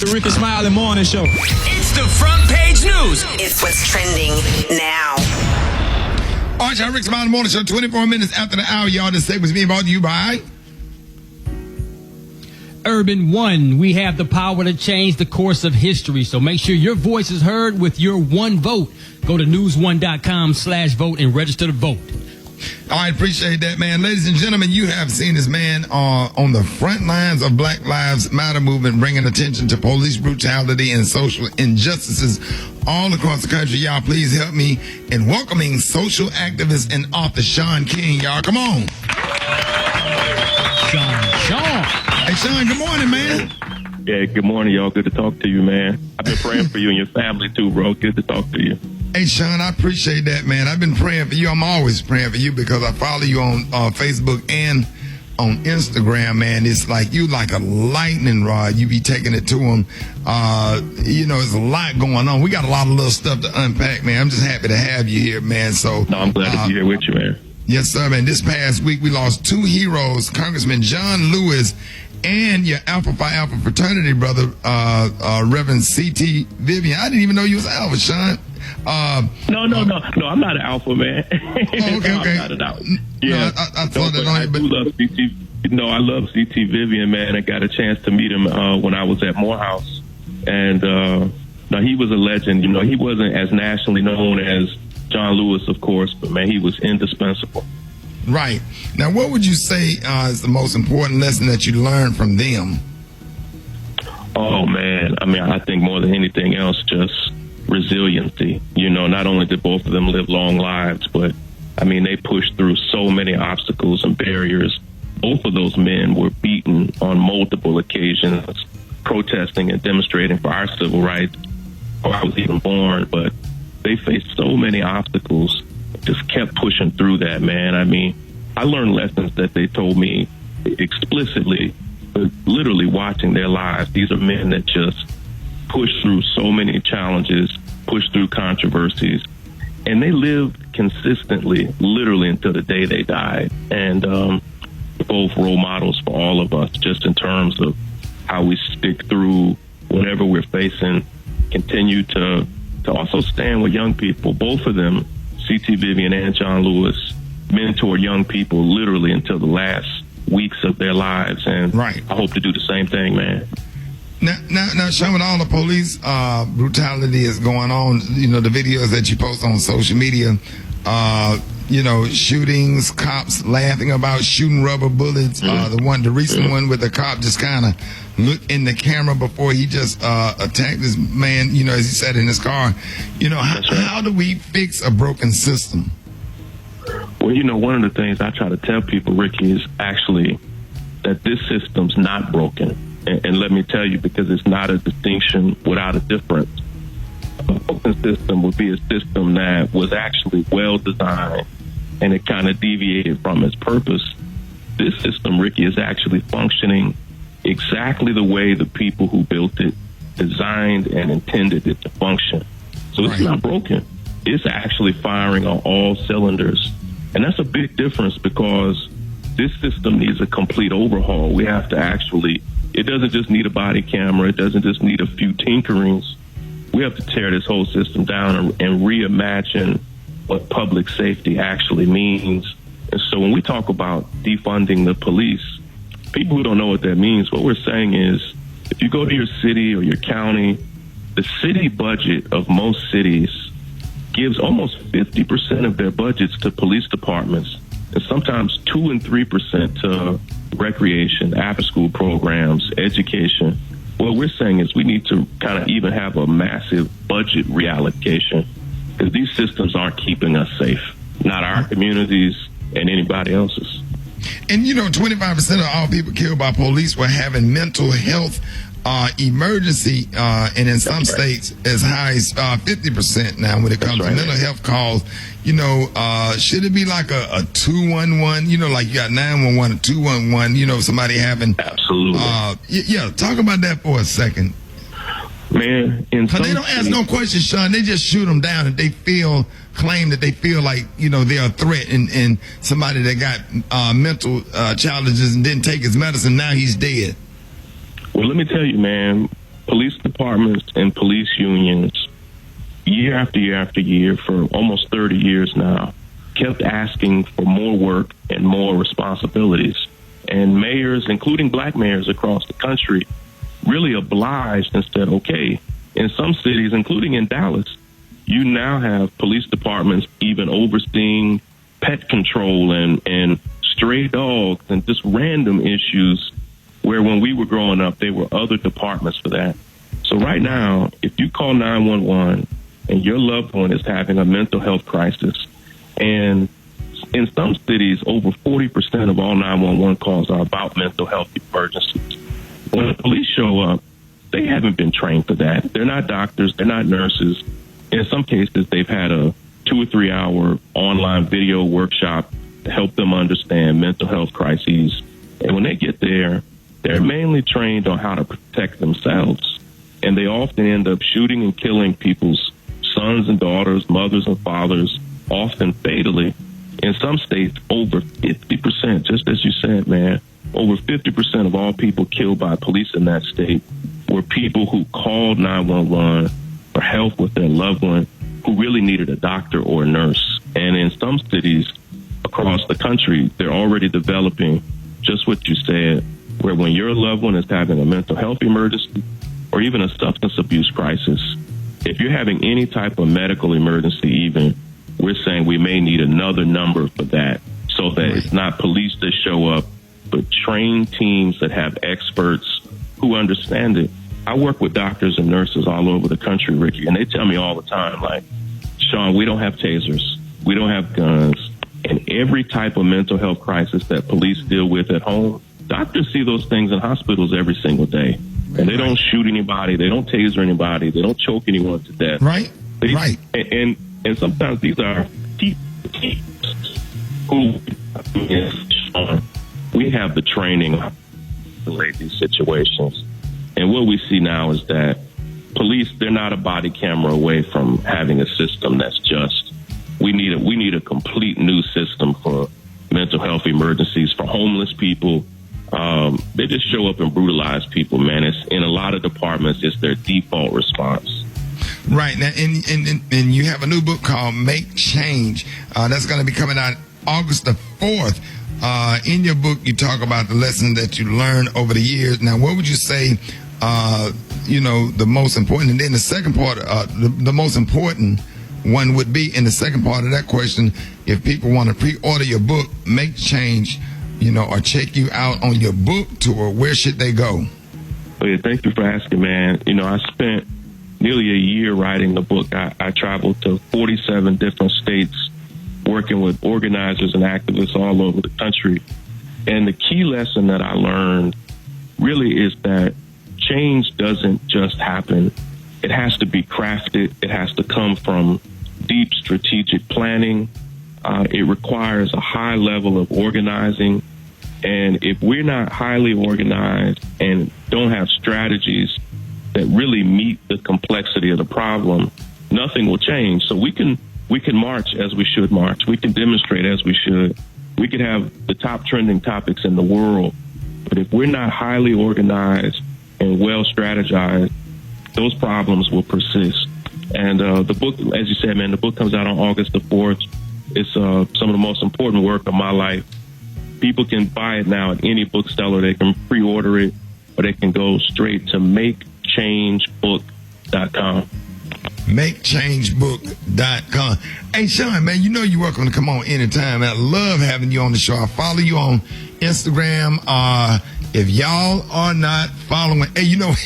The Rickey Smiley Morning Show. It's the front page news. It's what's trending now. All right, y'all, Rickey Smiley Morning Show, 24 minutes after the hour, y'all. This segment's being brought to you by Urban One. We have the power to change the course of history. So make sure your voice is heard with your one vote. Go to newsone.com/vote and register to vote. All right, appreciate that, man. Ladies and gentlemen, you have seen this man on the front lines of Black Lives Matter movement, bringing attention to police brutality and social injustices all across the country. Y'all, please help me in welcoming social activist and author Shaun King. Y'all, come on. Shaun. Hey, Shaun, good morning, man. Yeah, good morning, y'all. Good to talk to you, man. I've been praying for you and your family, too, bro. Good to talk to you. Hey, Shaun, I appreciate that, man. I've been praying for you. I'm always praying for you because I follow you on Facebook and on Instagram, man. It's like you like a lightning rod. You be taking it to them. There's a lot going on. We got a lot of little stuff to unpack, man. I'm just happy to have you here, man. So, no, I'm glad to be here with you, man. Yes, sir, man. This past week, we lost two heroes, Congressman John Lewis and your Alpha Phi Alpha fraternity brother, Reverend C.T. Vivian. I didn't even know you was Alpha, Shaun. No, I'm not an alpha, man. Oh, okay. I'm not an alpha. Yeah, no, I thought that on you, but I do love CT. No, I love CT Vivian, man. I got a chance to meet him when I was at Morehouse, and no, he was a legend. You know, he wasn't as nationally known as John Lewis, of course, but man, he was indispensable. Right. Now, what would you say is the most important lesson that you learned from them? Oh man, I mean, I think more than anything else, just resiliency. You know, not only did both of them live long lives, but I mean, they pushed through so many obstacles and barriers. Both of those men were beaten on multiple occasions, protesting and demonstrating for our civil rights before I was even born, but they faced so many obstacles, just kept pushing through that, man. I mean, I learned lessons that they told me explicitly, but literally watching their lives. These are men that just pushed through so many challenges, pushed through controversies, and they lived consistently, literally until the day they died. And both role models for all of us, just in terms of how we stick through whatever we're facing, continue to also stand with young people. Both of them, C.T. Vivian and John Lewis, mentor young people literally until the last weeks of their lives. And right. I hope to do the same thing, man. Now, Shaun, with all the police brutality is going on, you know, the videos that you post on social media, shootings, cops laughing about shooting rubber bullets. The recent one with the cop just kind of looked in the camera before he just attacked this man, you know, as he sat in his car. You know, how do we fix a broken system? Well, you know, one of the things I try to tell people, Ricky, is actually that this system's not broken. And let me tell you, because it's not a distinction without a difference. A broken system would be a system that was actually well designed and it kind of deviated from its purpose. This system, Ricky, is actually functioning exactly the way the people who built it designed and intended it to function. So it's not broken. It's actually firing on all cylinders. And that's a big difference because this system needs a complete overhaul. We have to actually, it doesn't just need a body camera. It doesn't just need a few tinkerings. We have to tear this whole system down and reimagine what public safety actually means. And so when we talk about defunding the police, people who don't know what that means, what we're saying is if you go to your city or your county, the city budget of most cities gives almost 50% of their budgets to police departments, and sometimes 2 and 3% to recreation, after-school programs, education. What we're saying is we need to kind of even have a massive budget reallocation because these systems aren't keeping us safe, not our communities and anybody else's. And, you know, 25% of all people killed by police were having mental health emergency, and in some states as high as 50% now when it comes to mental health calls. You know, should it be like a 211? You know, like you got 911 or 211. You know, somebody having absolutely. Talk about that for a second, man. Because they don't ask no questions, Shaun. They just shoot them down, and they claim that they feel like, you know, they're a threat, and somebody that got mental challenges and didn't take his medicine, now he's dead. Well, let me tell you, man, police departments and police unions, year after year after year, for almost 30 years now, kept asking for more work and more responsibilities. And mayors, including black mayors across the country, really obliged and said, okay, in some cities, including in Dallas, you now have police departments even overseeing pet control and stray dogs and just random issues where when we were growing up, there were other departments for that. So right now, if you call 911 and your loved one is having a mental health crisis, and in some cities, over 40% of all 911 calls are about mental health emergencies. When the police show up, they haven't been trained for that. They're not doctors. They're not nurses. In some cases, they've had a 2 or 3 hour online video workshop to help them understand mental health crises. And when they get there, they're mainly trained on how to protect themselves. And they often end up shooting and killing people's sons and daughters, mothers and fathers, often fatally. In some states, over 50%, just as you said, man, over 50% of all people killed by police in that state were people who called 911 for help with their loved one who really needed a doctor or a nurse. And in some cities across the country, they're already developing just what you said, where when your loved one is having a mental health emergency or even a substance abuse crisis, if you're having any type of medical emergency even, we're saying we may need another number for that so that it's not police that show up, but trained teams that have experts who understand it. I work with doctors and nurses all over the country, Ricky, and they tell me all the time, like, Shaun, we don't have tasers, we don't have guns, and every type of mental health crisis that police deal with at home, doctors see those things in hospitals every single day. And they don't shoot anybody, they don't taser anybody, they don't choke anyone to death. Right, right. And sometimes these are people who, we have the training to relate these situations. And what we see now is that police, they're not a body camera away from having a system that's just. We need a complete new system for mental health emergencies, for homeless people. They just show up and brutalize people, man. It's in a lot of departments, it's their default response. Right. Now, and you have a new book called Make Change. That's going to be coming out August the 4th. In your book, you talk about the lessons that you learned over the years. Now, what would you say, the most important? And then the second part, the most important one would be in the second part of that question, if people want to pre-order your book, Make Change, or check you out on your book tour, where should they go? Oh, yeah, thank you for asking, man. I spent nearly a year writing the book. I traveled to 47 different states working with organizers and activists all over the country. And the key lesson that I learned really is that change doesn't just happen. It has to be crafted. It has to come from deep strategic planning. It requires a high level of organizing. And if we're not highly organized and don't have strategies that really meet the complexity of the problem, nothing will change. So we can march as we should march. We can demonstrate as we should. We could have the top trending topics in the world. But if we're not highly organized and well strategized, those problems will persist. And the book, as you said, man, the book comes out on August the 4th. It's some of the most important work of my life. People can buy it now at any bookseller. They can pre-order it, or they can go straight to makechangebook.com. Makechangebook.com. Hey, Shaun, man, you're welcome to come on anytime. I love having you on the show. I follow you on Instagram. If y'all are not following, hey, you know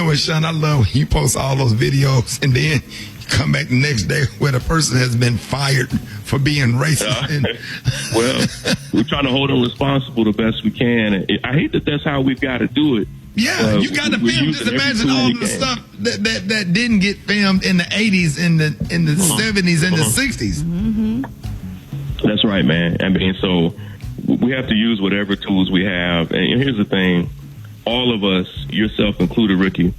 what, Shaun, I love when you post all those videos and then you come back the next day where the person has been fired for being racist. Well, we're trying to hold them responsible the best we can. I hate that that's how we've got to do it. Yeah, you got to film. Just imagine all the stuff that didn't get filmed in the 80s, in the 70s, and the 60s. Mm-hmm. That's right, man. I mean, so we have to use whatever tools we have. And here's the thing. All of us, yourself included, Ricky,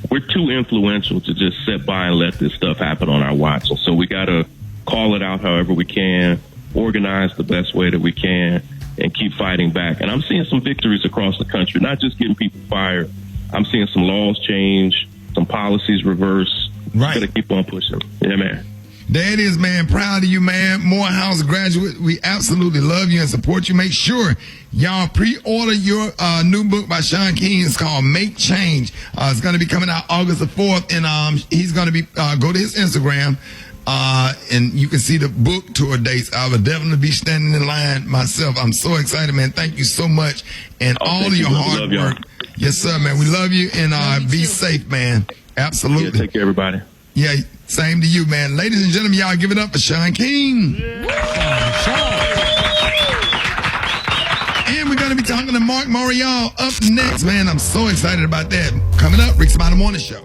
we're too influential to just sit by and let this stuff happen on our watch. And so we got to call it out however we can, organize the best way that we can, and keep fighting back. And I'm seeing some victories across the country, not just getting people fired. I'm seeing some laws change. them policies reversed. Right. Gotta keep on pushing. Yeah, man. There it is, man. Proud of you, man. Morehouse graduate. We absolutely love you and support you. Make sure y'all pre-order your new book by Shaun King. It's called Make Change. It's going to be coming out August the 4th, and he's going to be go to his Instagram, and you can see the book tour dates. I will definitely be standing in line myself. I'm so excited, man. Thank you so much, and all of your hard work. Yes, sir, man. We love you, and be safe, man. Absolutely. Yeah, take care, everybody. Yeah, same to you, man. Ladies and gentlemen, y'all give it up for Shaun King. And we're going to be talking to Mark Morial up next, man. I'm so excited about that. Coming up, Rickey Smiley Morning Show.